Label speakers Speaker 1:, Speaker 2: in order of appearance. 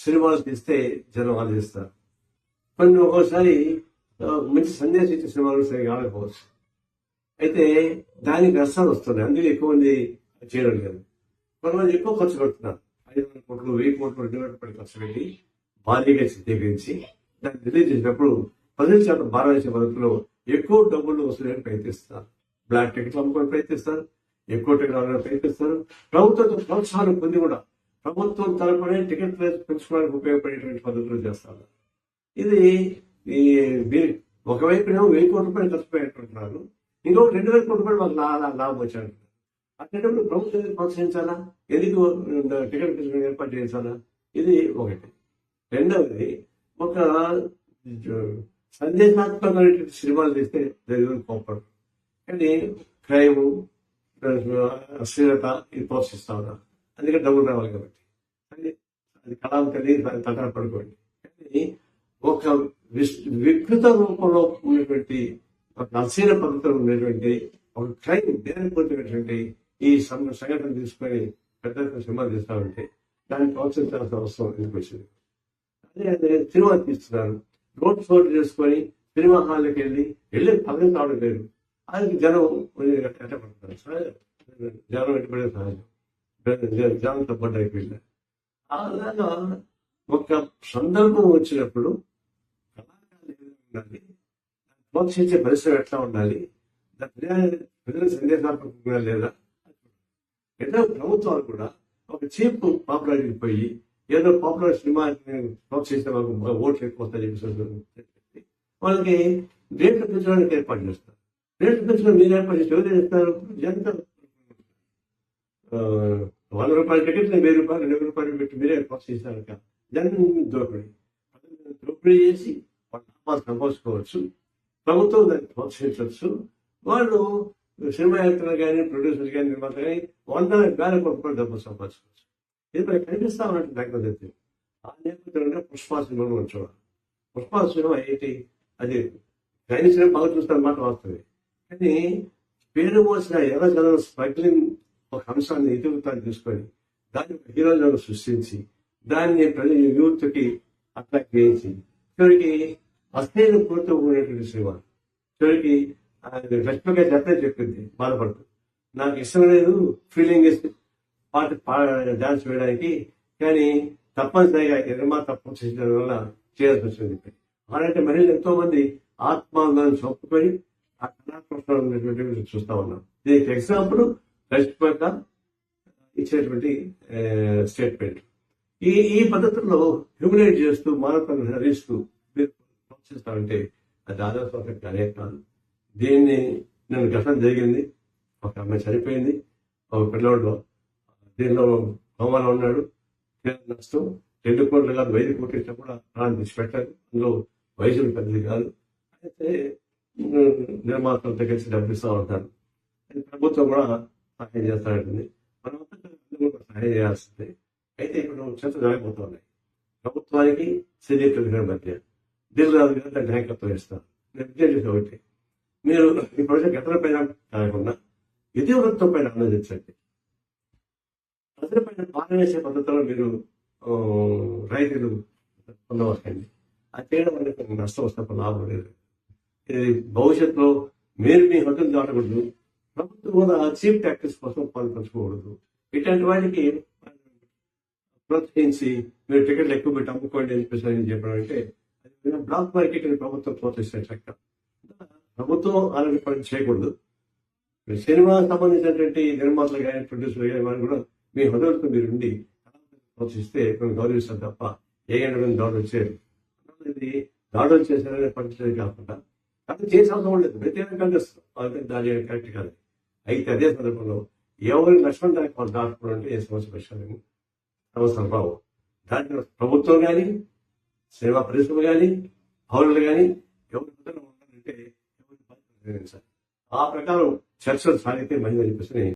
Speaker 1: సినిమాలు తీస్తే జనం ఆలోచిస్తారు. కొన్ని ఒక్కోసారి మంచి సందేశం ఇచ్చే సినిమాలు సరిగా ఆడకపోవచ్చు. అయితే దానికి నష్టాలు వస్తున్నాయి. అందుకే ఎక్కువ మంది చేయడం లేదు. కొంతమంది ఎక్కువ ఖర్చు పెడుతున్నారు. 500 కోట్లు 1000 కోట్లు 2000 కోట్లు ఖర్చు పెట్టి భారీగా చిత్రీకరించి దాన్ని రిలీజ్ చేసినప్పుడు 10% భారం వేసే పద్ధతిలో ఎక్కువ డబ్బులు వసూలు ప్రయత్నిస్తారు. బ్లాక్ టికెట్లు అమ్ముకొని ప్రయత్నిస్తారు, ఎక్కువ టికెట్లు అమ్మడానికి ప్రయత్నిస్తారు. ప్రభుత్వంతో ప్రోత్సాహం పొంది కూడా ప్రభుత్వం తరపునే టికెట్ పెంచుకోవడానికి ఉపయోగపడేటువంటి పద్ధతులు చేస్తారు. ఇది ఒకవైపు 1000 కోట్ల రూపాయలు ఖర్చు పెట్టారు, ఇంకొక 2000 కోట్ల రూపాయలు మాకు లాభం వచ్చాడు. అట్లాంటప్పుడు ప్రభుత్వం ప్రోత్సహించాలా, ఎందుకు టికెట్ ఏర్పాటు చేయించాలా? ఇది ఒకటి. రెండవది, ఒక సందేశాత్మకమైనటువంటి సినిమాలు తీస్తే జరిగిన కోపడు, కానీ క్రైమ్ అశ్లీలత ఇది ప్రోత్సహిస్తా ఉన్నారు. అందుకే డబ్బులు రావాలి కాబట్టి అది కళాం కలిగి తటాలు పడుకోండి. కానీ ఒక వికృత రూపంలో ఉన్నటువంటి ఒక అశ్లీల పద్ధతులు ఉన్నటువంటి ఒక క్రైమ్ నేరపూరితమైనటువంటి ఈ సంఘటన తీసుకొని పెద్ద సినిమాలు తీస్తామంటే దాన్ని ప్రోత్సహించాల్సిన అవసరం ఎందుకు వచ్చింది? అదే సినిమా తీస్తున్నారు, రోడ్ షోలు చేసుకొని సినిమా హాల్కి వెళ్ళి పదవి కావడం లేదు. అది జనం ఎట్టపడుతున్నారు, జనం ఎట్టబడే సహజం, జనంతో పడ్డ అయిపోయింది. అలాగా ఒక సందర్భం వచ్చినప్పుడు కళాకారులు ఏ విధంగా ఉండాలి, ప్రోత్సహించే పరిశ్రమ ఎట్లా ఉండాలి, ప్రజల సందేశాత్మకంగా లేదా? ఎన్నో ప్రభుత్వాలు కూడా ఒక చీప్ పాపులారిటీ పోయి ఏదో పాపులర్ సినిమా ప్రోత్సహిస్తే వాళ్ళకి ఓట్లు ఎక్కువ వస్తాయని చెప్పి వాళ్ళకి రేట్లు పెంచడానికి ఏర్పాటు చేస్తారు. రేట్లు పెంచడం మీరు ఏర్పాటు చేస్తే ఎవరు చేస్తారు? జనత 100 రూపాయల టికెట్ 1000 రూపాయలు 2000 రూపాయలు పెట్టి మీరే ప్రోత్సహిస్తారు. జనం దోపిడీ చేసి వాళ్ళు సంపాదించుకోవచ్చు, ప్రభుత్వం దాన్ని ప్రోత్సహించవచ్చు. వాళ్ళు సినిమా యాక్టర్లు కానీ ప్రొడ్యూసర్లు కానీ నిర్మాత కానీ 100,000 కోట్ల డబ్బులు సంపాదించుకోవచ్చు. ఇది మనకి కనిపిస్తా ఉన్నట్టు నాకు. ఆ నేపథ్యంలో పుష్ప సినిమాను మనం చూడాలి. పుష్ప సినిమా ఏంటి? అది గైన సినిమా బాగా చూస్తున్న మాట వాస్తవే, కానీ పేరు మోసిన ఎర్రజనం స్మగ్లింగ్ ఒక అంశాన్ని ఇతివృత్తాన్ని తీసుకొని దాన్ని ఒక హీరోలను సృష్టించి దాన్ని ప్రజల యూత్కి అట్రాక్ట్ చేయించి చివరికి అశ్లీల పూర్తి ఉండేటువంటి సినిమా. చివరికి లక్ష్మిగా చెప్పింది బాధపడుతూ, నాకు ఇష్టం లేదు ఫీలింగ్ డాన్స్ వేయడానికి, కానీ తప్పనిసరిగా నిర్మాత ప్రోత్సహించడం వల్ల చేయాల్సి వచ్చింది. అలాంటి మహిళలు ఎంతో మంది ఆత్మాంగాన్ని చొప్పుకొని ఆ కళాప్రోత్సవం ఉన్నటువంటి చూస్తా ఉన్నాం. దీనికి ఎగ్జాంపుల్ లక్ష్మిక ఇచ్చేటువంటి స్టేట్మెంట్. ఈ పద్ధతుల్లో హ్యూమిలేట్ చేస్తూ మానవతను హరిస్తూ మీరు ప్రోత్సహిస్తామంటే అది ఆదర్శం కానే కాదు. దీన్ని నేను ఘటన జరిగింది, ఒక అమ్మాయి చనిపోయింది, ఒక పిల్లవాడు దీనిలో హోమాలో ఉన్నాడు, నష్టం 2 కోట్లు కాదు 1000 కోట్లు ఇచ్చినా కూడా ప్రాణం తెచ్చిపెట్టారు. అందులో వయసులు పెద్దది కాదు. అయితే నిర్మాతలతో కలిసి డబ్బు ఇస్తూ ఉంటారు. ప్రభుత్వం కూడా సహాయం చేస్తానంటుంది. మనమంతా సహాయం చేయాల్సిందే. అయితే ఇప్పుడు చర్చ జరగబోతున్నాయి ప్రభుత్వానికి సినీ ప్రతినిధుల మధ్య. ఢిల్లీ రాజు గారు దాన్ని నాయకత్వం ఇస్తారు. నేను విజయం చేసే ఒకటి, మీరు ఈ ప్రాజెక్ట్ ఎతల పైన కాకుండా ఇతివృత్తం పైన ఆలోచించండి. ప్రజల పైన భారం వేసే పద్ధతిలో మీరు రైతులు పొందవచ్చండి. అది చేయడం వల్ల కొన్ని నష్టం వస్తే లాభం లేదు. ఇది భవిష్యత్తులో మీరు మీ హద్దులు దాటకూడదు, ప్రభుత్వం కూడా చీప్ ట్యాక్సెస్ కోసం పంచుకోకూడదు. ఇట్లాంటి వాటికి ప్రోత్సహించి మీరు టికెట్లు ఎక్కువ పెట్టి అమ్ముకోండి అని చెప్పడం అంటే అది బ్లాక్ మార్కెట్ ప్రభుత్వం ప్రోత్సహిస్తే ప్రభుత్వం అలాంటి పని చేయకూడదు. సినిమా సంబంధించినటువంటి నిర్మాతలు కానీ ప్రొడ్యూసర్లు కానీ వాళ్ళు కూడా మీ హృదయంతో మీరు ఉండి ప్రోత్సహిస్తే మేము గౌరవిస్తాం తప్ప ఏ గంట దాడులు చేయరు. ఇది దాడులు చేశారనే పద్ధతి కాకుండా అది చేసే అవసరం లేదు, వ్యతిరేకంగా ఖండిస్తాం, దాని కరెక్ట్ కాదు. అయితే అదే సందర్భంలో ఎవరి లక్ష్మణ దానికి వాళ్ళు దాటుకోవడం అంటే ఏ సమస్య పరిష్కారం అవసరం రావు. దాంట్లో ప్రభుత్వం కానీ సినిమా పరిశ్రమ కానీ పౌరులు కానీ ఎవరి ఉండాలంటే ఆ ప్రకారం చర్చలు సాగితే మంచిదని చెప్పేసి